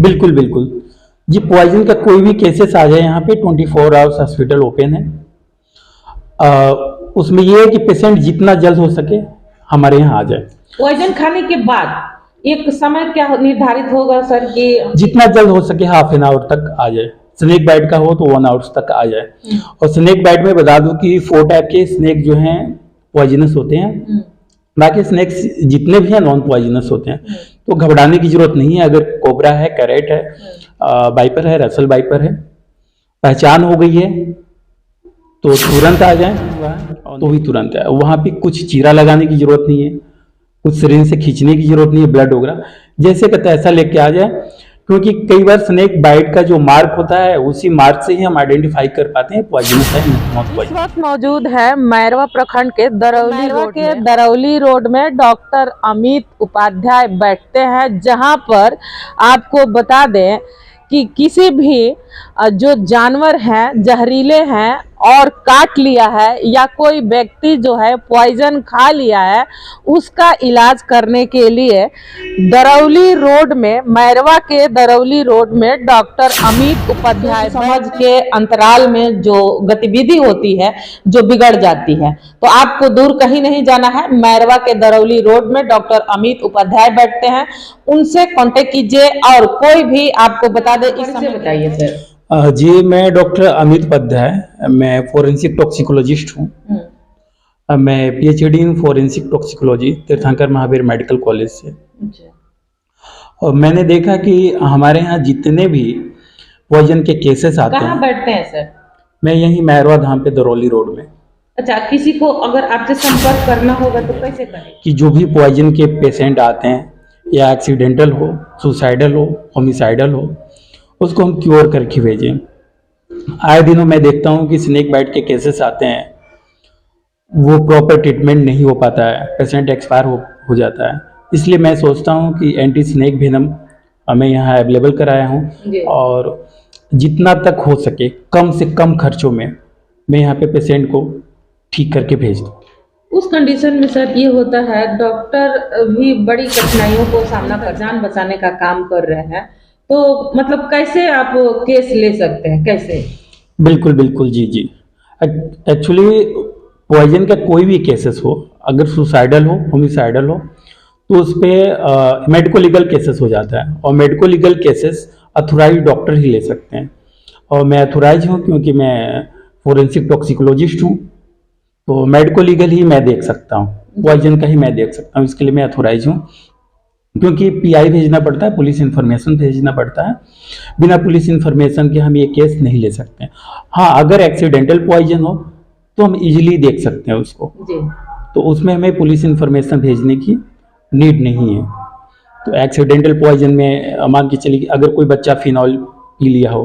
बिल्कुल बिल्कुल जी, पॉइजन का कोई भी केसेस आ जाए यहाँ पे 24 आवर्स हॉस्पिटल ओपन है। अ, उसमें ये है कि पेशेंट जितना जल्द हो सके हमारे यहाँ आ जाए। पॉइजन खाने के बाद एक समय क्या निर्धारित होगा सर कि जितना जल्द हो सके हाफ एन आवर तक आ जाए। स्नेक बाइट का हो तो 1 आवर्स तक आ जाए। और स्नेक बाइट में बता दूं कि 4 टाइप के स्नेक जो हैं पॉइजनस होते हैं। बाकी स्नेक्स जितने भी हैं नॉन पॉइजनस होते हैं, तो घबराने की जरूरत नहीं है। अगर कोबरा है, कैरेट है, वाइपर है, रसल वाइपर है, पहचान हो गई है तो तुरंत आ जाए, तो भी तुरंत है। वहाँ पे कुछ चीरा लगाने की जरूरत नहीं है, कुछ सिरिंज से खींचने की जरूरत नहीं है, ब्लड वगैरह जैसे कहता है ऐसा लेके आ जाए। क्योंकि कई बार स्नेक बाइट का जो मार्क होता है उसी मार्क से ही हम आइडेंटिफाई कर पाते हैं पॉइजनस है नॉट इस पॉइजनस। वक्त मौजूद है मैरवा प्रखंड के दरौली रोड में डॉक्टर अमित उपाध्याय बैठते हैं, जहां पर आपको बता दें कि किसी भी जो जानवर हैं जहरीले हैं और काट लिया है या कोई व्यक्ति जो है पॉइजन खा लिया है, उसका इलाज करने के लिए दरौली रोड में, मैरवा के दरौली रोड में डॉक्टर अमित उपाध्याय समझ के अंतराल में जो गतिविधि होती है जो बिगड़ जाती है, तो आपको दूर कहीं नहीं जाना है। मैरवा के दरौली रोड में डॉक्टर अमित उपाध्याय बैठते हैं, उनसे कांटेक्ट कीजिए और कोई भी आपको बता दे। इस समय बताइए सर। जी, मैं डॉक्टर अमित उपाध्याय, मैं फोरेंसिक टॉक्सिकोलॉजिस्ट हूँ। मैं पीएचडी इन फोरेंसिक टॉक्सिकोलॉजी तीर्थंकर महावीर मेडिकल कॉलेज से। और मैंने देखा कि हमारे यहाँ जितने भी पॉइजन के केसेस आते हैं। कहाँ बैठते हैं सर? मैं यहीं मैरवा धाम पे दरौली रोड में। अच्छा, किसी को अगर आपसे संपर्क करना होगा तो कैसे करें? कि जो भी पॉइजन के पेशेंट आते हैं, या एक्सीडेंटल हो, सुसाइडल हो, होमिसाइडल हो, उसको हम क्योर करके भेजें। आए दिनों मैं देखता हूँ कि स्नेक बाइट के केसेस आते हैं, वो प्रॉपर ट्रीटमेंट नहीं हो पाता है, पेशेंट एक्सपायर हो जाता है। इसलिए मैं सोचता हूँ कि एंटी स्नेक वेनम मैं यहाँ अवेलेबल कराया हूँ, और जितना तक हो सके कम से कम खर्चों में मैं यहाँ पे पेशेंट को ठीक करके भेज दूँ। उस कंडीशन में सर ये होता है, डॉक्टर भी बड़ी कठिनाइयों को सामना कर जान बचाने का काम कर रहे हैं, तो मतलब कैसे आप केस ले सकते हैं, कैसे? बिल्कुल बिल्कुल जी जी। एक्चुअली पॉइजन का कोई भी केसेस हो, अगर सुसाइडल हो, होमिसाइडल हो, तो उस पर मेडिको लीगल केसेस हो जाता है। और medico legal cases authorise doctor ही ले सकते हैं, और मैं अथोराइज हूँ क्योंकि मैं फोरेंसिक टॉक्सिकोलॉजिस्ट हूँ। तो मेडिको लीगल ही मैं देख सकता हूँ, पॉइजन का ही मैं देख सकता हूँ। इसके लिए मैं अथोराइज हूँ, क्योंकि पीआई भेजना पड़ता है, पुलिस इन्फॉर्मेशन भेजना पड़ता है। बिना पुलिस इन्फॉर्मेशन के हम ये केस नहीं ले सकते। हाँ, अगर एक्सीडेंटल पॉइजन हो तो हम इजीली देख सकते हैं उसको जी। तो उसमें हमें पुलिस इन्फॉर्मेशन भेजने की नीड नहीं है। तो एक्सीडेंटल पॉइजन में मान के चलिए अगर कोई बच्चा फिनॉल पी लिया हो,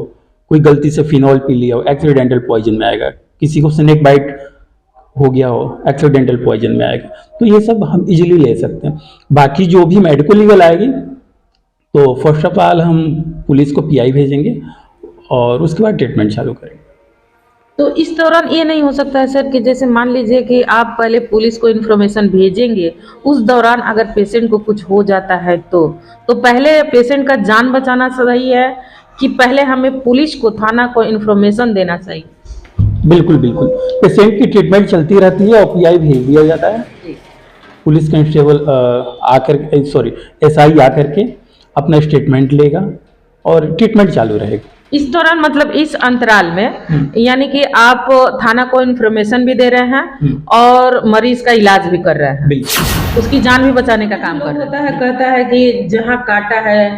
कोई गलती से फिनॉल पी लिया हो, एक्सीडेंटल पॉइजन में आएगा। किसी को स्नेक बाइट हो गया हो, एक्सीडेंटल पॉइजन में आएगा। तो ये सब हम इजीली ले सकते हैं। बाकी जो भी मेडिको लीगल आएगी तो फर्स्ट ऑफ ऑल हम पुलिस को पीआई भेजेंगे और उसके बाद ट्रीटमेंट चालू करेंगे। तो इस दौरान ये नहीं हो सकता है सर कि जैसे मान लीजिए कि आप पहले पुलिस को इन्फॉर्मेशन भेजेंगे, उस दौरान अगर पेशेंट को कुछ हो जाता है तो पहले पेशेंट का जान बचाना सही है कि पहले हमें पुलिस को, थाना को इन्फॉर्मेशन देना चाहिए? बिल्कुल बिल्कुल, पेशेंट की ट्रीटमेंट चलती रहती है और पीआई भेज दिया जाता है। पुलिस कांस्टेबल एसआई आकर के अपना स्टेटमेंट लेगा और ट्रीटमेंट चालू रहेगा। इस दौरान मतलब इस अंतराल में यानी कि आप थाना को इन्फॉर्मेशन भी दे रहे हैं और मरीज का इलाज भी कर रहे हैं, उसकी जान भी बचाने का काम कर रहे हैं। कहता है कि जहाँ काटा है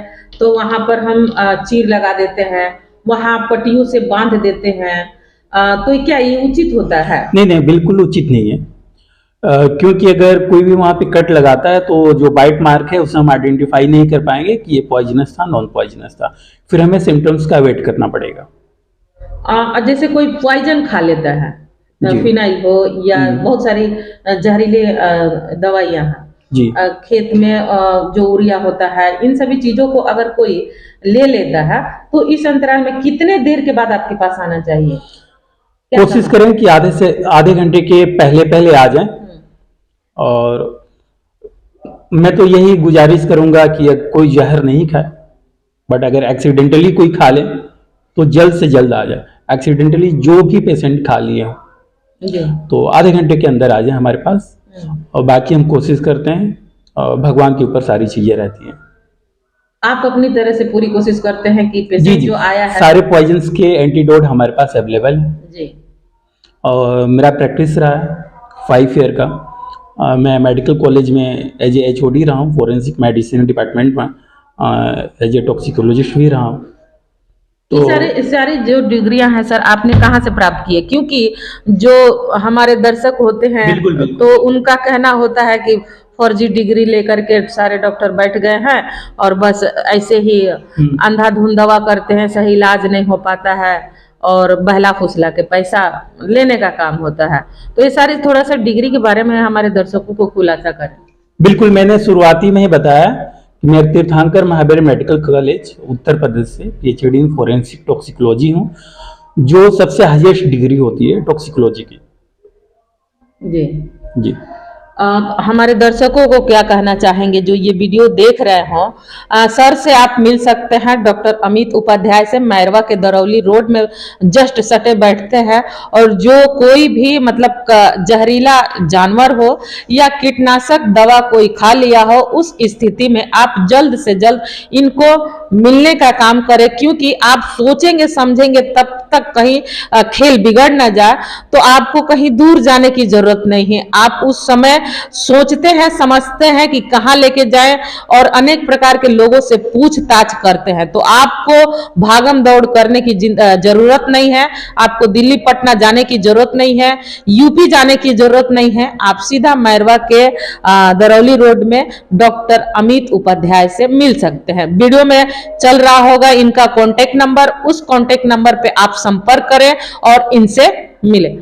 तो वहां पर हम चीर लगा देते हैं, वहां पट्टियों से बांध देते हैं, तो क्या ये उचित होता है? नहीं नहीं, बिल्कुल उचित नहीं है। क्योंकि अगर कोई भी वहां पे कट लगाता है तो जो बाइट मार्क है उसे हम आइडेंटिफाई नहीं कर पाएंगे कि ये पॉइजनस था, नॉन पॉइजनस था। फिर हमें सिम्टम्स का वेट करना पड़ेगा। जैसे कोई पॉइजन खा लेता है, फिनाइल हो या बहुत सारी जहरीले दवाइयां हैं जी, खेत में जो यूरिया होता है, इन सभी चीजों को अगर कोई ले लेता है तो इस अंतराल में कितने देर के बाद आपके पास आना चाहिए? कोशिश करें कि आधे घंटे के पहले आ जाएं। और मैं तो यही गुजारिश करूंगा कि कोई जहर नहीं खाए, बट अगर एक्सीडेंटली कोई खा ले तो जल्द से जल्द आ जाए। एक्सीडेंटली जो भी पेशेंट खा लिए हो जी। तो आधे घंटे के अंदर आ जाए हमारे पास, और बाकी हम कोशिश करते हैं, और भगवान के ऊपर सारी चीजें रहती हैं। आप अपनी तरह से पूरी कोशिश करते हैं कि जी पेशेंट जी, जो आया है। सारे पॉइजन्स के एंटीडोट हमारे पास अवेलेबल है। जी। और मेरा प्रैक्टिस रहा है 5 ईयर का। मैं मेडिकल कॉलेज में एज ए HOD रहा हूँ, फोरेंसिक मेडिसिन डिपार्टमेंट में, एज ए टॉक्सिकोलॉजिस्ट भी रहा हूँ। ये सारी जो डिग्रियां हैं सर, आपने कहाँ से प्राप्त की है? क्योंकि जो हमारे दर्शक होते हैं बिल्कुल, बिल्कुल। तो उनका कहना होता है कि फर्जी डिग्री लेकर के सारे डॉक्टर बैठ गए हैं और बस ऐसे ही अंधाधुंध दवा करते हैं, सही इलाज नहीं हो पाता है और बहला फुसला के पैसा लेने का काम होता है। तो ये सारी थोड़ा सा डिग्री के बारे में हमारे दर्शकों को खुलासा करें। बिल्कुल, मैंने शुरुआती में ही बताया कि मैं तीर्थंकर महावीर मेडिकल कॉलेज उत्तर प्रदेश से PhD इन फोरेंसिक टॉक्सिकोलॉजी हूँ, जो सबसे हाईएस्ट डिग्री होती है टॉक्सिकोलॉजी की। जी जी। हमारे दर्शकों को क्या कहना चाहेंगे जो ये वीडियो देख रहे हों? सर से आप मिल सकते हैं डॉक्टर अमित उपाध्याय से, मैरवा के दरौली रोड में जस्ट सटे बैठते हैं। और जो कोई भी मतलब जहरीला जानवर हो या कीटनाशक दवा कोई खा लिया हो, उस स्थिति में आप जल्द से जल्द इनको मिलने का काम करें, क्योंकि आप सोचेंगे समझेंगे तब तक कहीं खेल बिगड़ ना जाए। तो आपको कहीं दूर जाने की जरूरत नहीं है। आप उस समय सोचते हैं समझते हैं कि कहां लेके जाएं और अनेक प्रकार के लोगों से पूछताछ करते हैं। तो आपको भागम दौड़ करने की जरूरत नहीं है। आपको दिल्ली पटना जाने की जरूरत नहीं है, यूपी जाने की जरूरत नहीं है। आप सीधा मैरवा के दरौली रोड में डॉक्टर अमित उपाध्याय से मिल सकते हैं। वीडियो में चल रहा होगा इनका कॉन्टेक्ट नंबर, उस कॉन्टेक्ट नंबर पे आप संपर्क करें और इनसे मिलें।